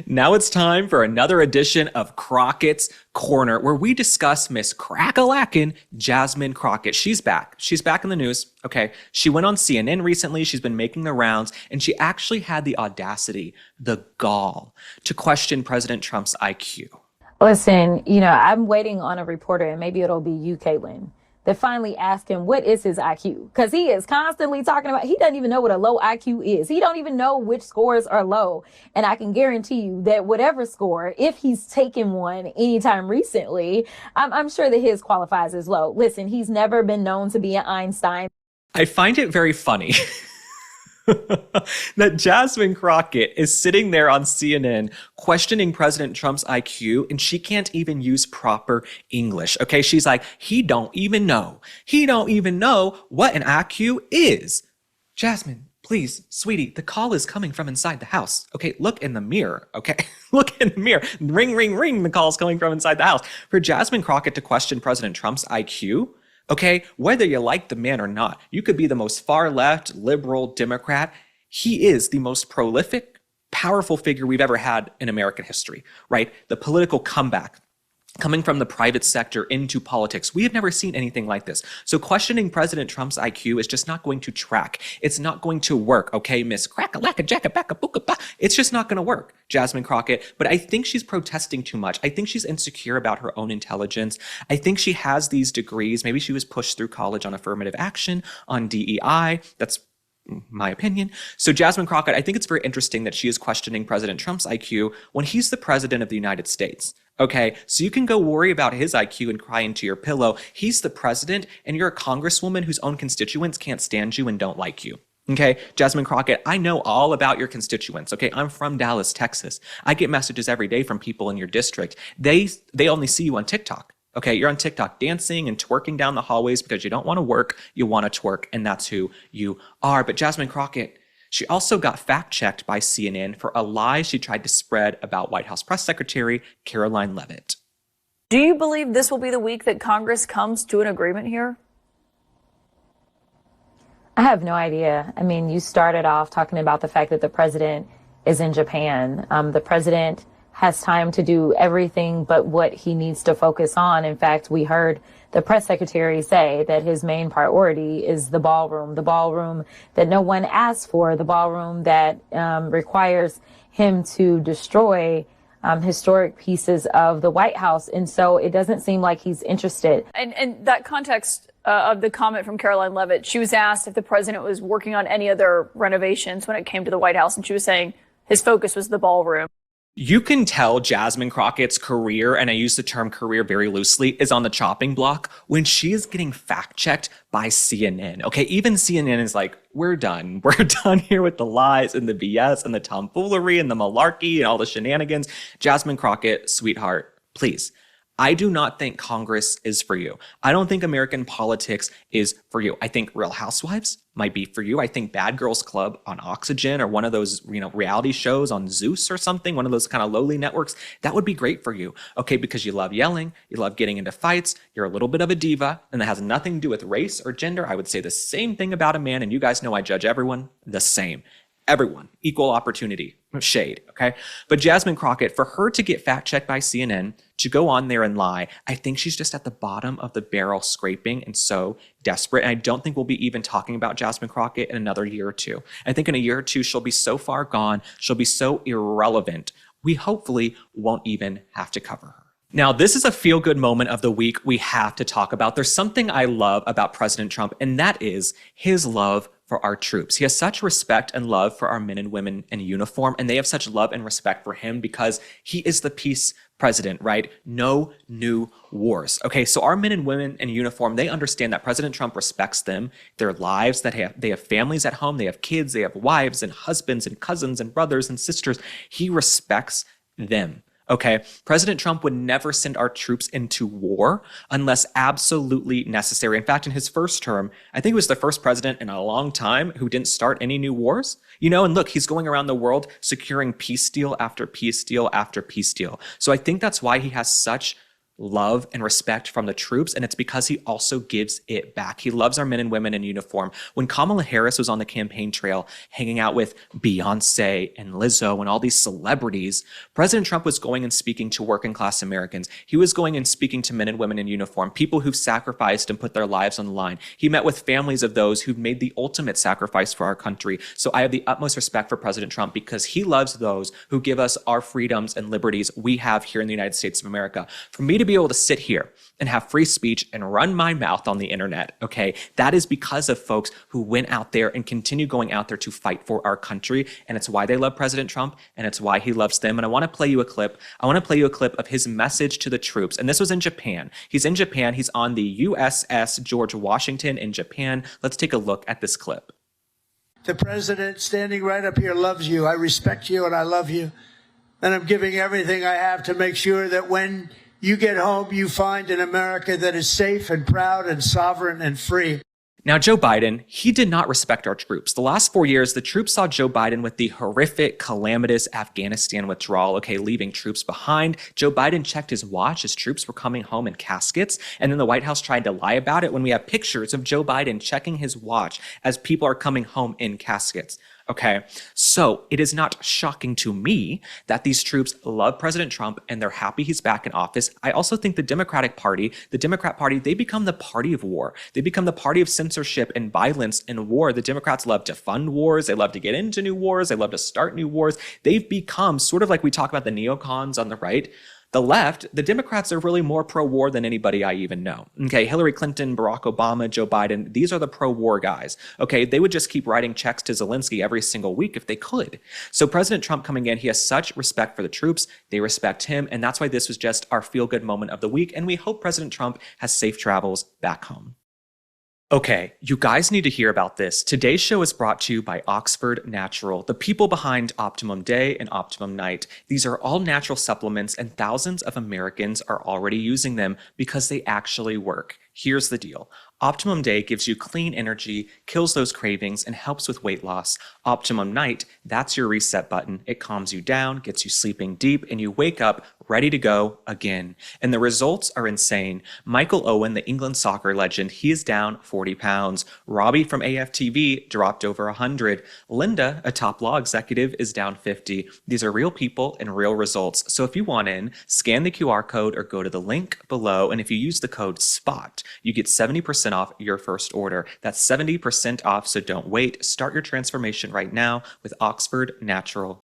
Now it's time for another edition of Crockett's Corner, where we discuss Miss Crack-a-lackin' Jasmine Crockett. She's back. She's back in the news. Okay. She went on CNN recently. She's been making the rounds, and she actually had the audacity, the gall, to question President Trump's IQ. Listen, I'm waiting on a reporter, and maybe it'll be you, Caitlin, that finally ask him what is his IQ, because he is constantly talking about, he doesn't even know what a low IQ is. He don't even know which scores are low. And I can guarantee you that whatever score, if he's taken one anytime recently, I'm sure that his qualifies as low. Listen, he's never been known to be an Einstein. I find it very funny that Jasmine Crockett is sitting there on CNN questioning President Trump's IQ, and she can't even use proper English. Okay, she's like, he don't even know what an IQ is. Jasmine, please, sweetie, the call is coming from inside the house. Okay, look in the mirror. Okay, look in the mirror. Ring, ring, ring. The call's coming from inside the house. For Jasmine Crockett to question President Trump's IQ, okay, whether you like the man or not, you could be the most far-left, liberal Democrat. He is the most prolific, powerful figure we've ever had in American history, right? The political comeback coming from the private sector into politics. We have never seen anything like this. So questioning President Trump's IQ is just not going to track. It's not going to work, okay, Miss Crack-a-lack-a-jack-a-back-a-book-a-ba. It's just not going to work, Jasmine Crockett. But I think she's protesting too much. I think she's insecure about her own intelligence. I think she has these degrees. Maybe she was pushed through college on affirmative action, on DEI. That's my opinion. So Jasmine Crockett, I think it's very interesting that she is questioning President Trump's IQ when he's the president of the United States. Okay, so you can go worry about his IQ and cry into your pillow. He's the president, and you're a congresswoman whose own constituents can't stand you and don't like you. Okay, Jasmine Crockett, I know all about your constituents. Okay, I'm from Dallas, Texas. I get messages every day from people in your district. They only see you on TikTok. Okay, you're on TikTok dancing and twerking down the hallways because you don't want to work, you want to twerk, and that's who you are. But Jasmine Crockett, she also got fact-checked by CNN for a lie she tried to spread about White House Press Secretary Caroline Leavitt. Do you believe this will be the week that Congress comes to an agreement here? I have no idea. I mean, you started off talking about the fact that the president is in Japan. The president has time to do everything but what he needs to focus on. In fact, we heard the press secretary say that his main priority is the ballroom that no one asked for, the ballroom that requires him to destroy historic pieces of the White House. And so it doesn't seem like he's interested. And that context of the comment from Caroline Leavitt, she was asked if the president was working on any other renovations when it came to the White House, and she was saying his focus was the ballroom. You can tell Jasmine Crockett's career, and I use the term career very loosely, is on the chopping block when she is getting fact-checked by CNN. Okay, even CNN is like, we're done. We're done here with the lies and the BS and the tomfoolery and the malarkey and all the shenanigans. Jasmine Crockett, sweetheart, please. I do not think Congress is for you. I don't think American politics is for you. I think Real Housewives might be for you. I think Bad Girls Club on Oxygen or one of those, reality shows on Zeus or something, one of those kind of lowly networks, that would be great for you. Okay, because you love yelling, you love getting into fights, you're a little bit of a diva, and that has nothing to do with race or gender. I would say the same thing about a man, and you guys know I judge everyone the same. Everyone, equal opportunity, shade, okay? But Jasmine Crockett, for her to get fact-checked by CNN, to go on there and lie, I think she's just at the bottom of the barrel scraping and so desperate. And I don't think we'll be even talking about Jasmine Crockett in another year or two. I think in a year or two, she'll be so far gone, she'll be so irrelevant, we hopefully won't even have to cover her. Now, this is a feel-good moment of the week we have to talk about. There's something I love about President Trump, and that is his love for our troops. He has such respect and love for our men and women in uniform, and they have such love and respect for him because he is the peace president, right? No new wars. Okay, so our men and women in uniform, they understand that President Trump respects them, their lives, that they have families at home, they have kids, they have wives and husbands and cousins and brothers and sisters. He respects them. Okay, President Trump would never send our troops into war unless absolutely necessary. In fact, in his first term, I think he was the first president in a long time who didn't start any new wars. And look, he's going around the world securing peace deal after peace deal after peace deal. So I think that's why he has such love and respect from the troops, and it's because he also gives it back. He loves our men and women in uniform. When Kamala Harris was on the campaign trail hanging out with Beyonce and Lizzo and all these celebrities, President Trump was going and speaking to working class Americans. He was going and speaking to men and women in uniform, people who've sacrificed and put their lives on the line. He met with families of those who've made the ultimate sacrifice for our country. So I have the utmost respect for President Trump because he loves those who give us our freedoms and liberties we have here in the United States of America. For me to be able to sit here and have free speech and run my mouth on the internet, okay, that is because of folks who went out there and continue going out there to fight for our country. And it's why they love President Trump, and it's why he loves them. And I want to play you a clip. I want to play you a clip of his message to the troops. And this was in Japan. He's in Japan. He's on the USS George Washington in Japan. Let's take a look at this clip. The president standing right up here loves you. I respect you and I love you. And I'm giving everything I have to make sure that when you get home, you find an America that is safe and proud and sovereign and free. Now, Joe Biden, he did not respect our troops. The last 4 years, the troops saw Joe Biden with the horrific, calamitous Afghanistan withdrawal, okay, leaving troops behind. Joe Biden checked his watch as troops were coming home in caskets, and then the White House tried to lie about it when we have pictures of Joe Biden checking his watch as people are coming home in caskets. Okay, so it is not shocking to me that these troops love President Trump and they're happy he's back in office. I also think the Democrat Party, they become the party of war. They become the party of censorship and violence and war. The Democrats love to fund wars. They love to get into new wars. They love to start new wars. They've become sort of like we talk about the neocons on the right. The left, the Democrats are really more pro-war than anybody I even know. Okay, Hillary Clinton, Barack Obama, Joe Biden, these are the pro-war guys. Okay, they would just keep writing checks to Zelensky every single week if they could. So President Trump coming in, he has such respect for the troops. They respect him, and that's why this was just our feel-good moment of the week, and we hope President Trump has safe travels back home. Okay, you guys need to hear about this. Today's show is brought to you by Oxford Natural, the people behind Optimum Day and Optimum Night. These are all natural supplements, and thousands of Americans are already using them because they actually work. Here's the deal. Optimum Day gives you clean energy, kills those cravings, and helps with weight loss. Optimum Night, that's your reset button. It calms you down, gets you sleeping deep, and you wake up ready to go again. And the results are insane. Michael Owen, the England soccer legend, he is down 40 pounds. Robbie from AFTV dropped over 100. Linda, a top law executive, is down 50. These are real people and real results. So if you want in, scan the QR code or go to the link below. And if you use the code SPOT, you get 70% off your first order. That's 70% off, so don't wait. Start your transformation right now with Oxford Natural.